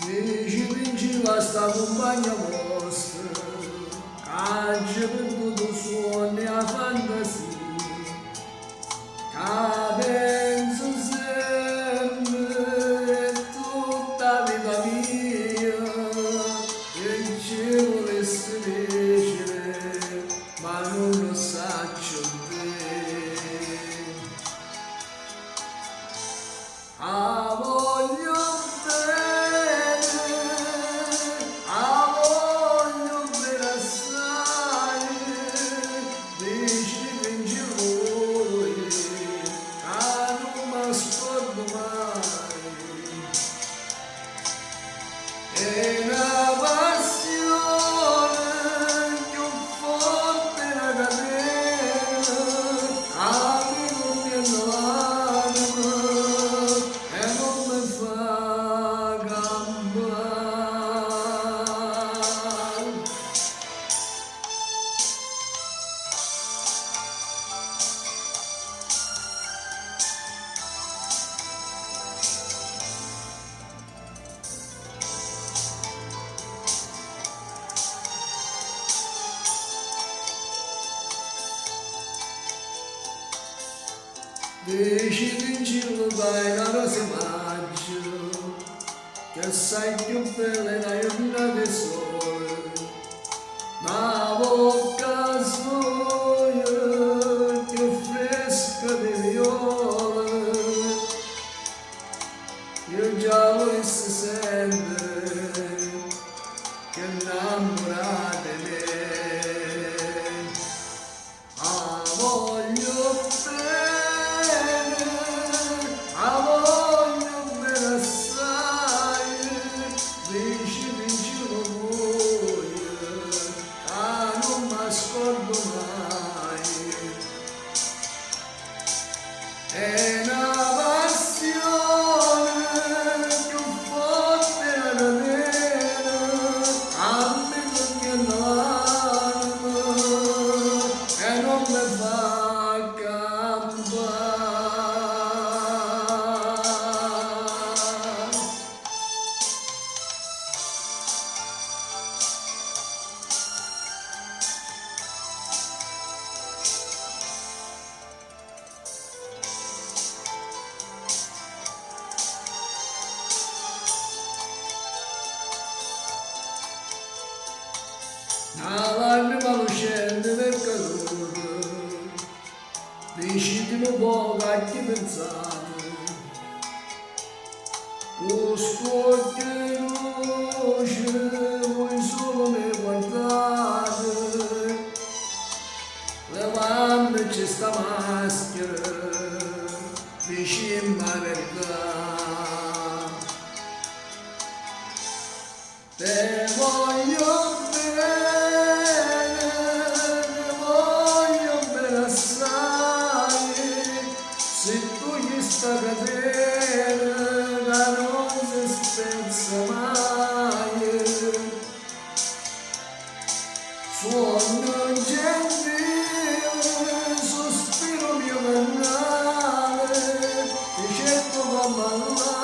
20 questa compagna vostra, che ci perduto suoni a fantasia, che penso sempre tutta vita mia, che ci volesse piacere, ma non lo saccio bene. A voglio è una passione più forte la catena, amico mio l'anima e non mi fa campare. Decidi in giro vai la rosa maggio, che sei più bella da una del sole, ma bocca sua più fresca di viola, io già volessi sentire che innamorate me. Ah, voglio scordo mai, è una passione più forte la catena, amico mio l'anima e non mi fa campare. La lacrima lucente del caduto, decidi un po' che ti pensate, questo occhio luce voi solo mi guardate, levandoci sta maschera, dicimmi la verità. Te voglio se tu gli sta catena non si spezza mai, suono gentile, sospiro mio vernale, ti cerco con ballare.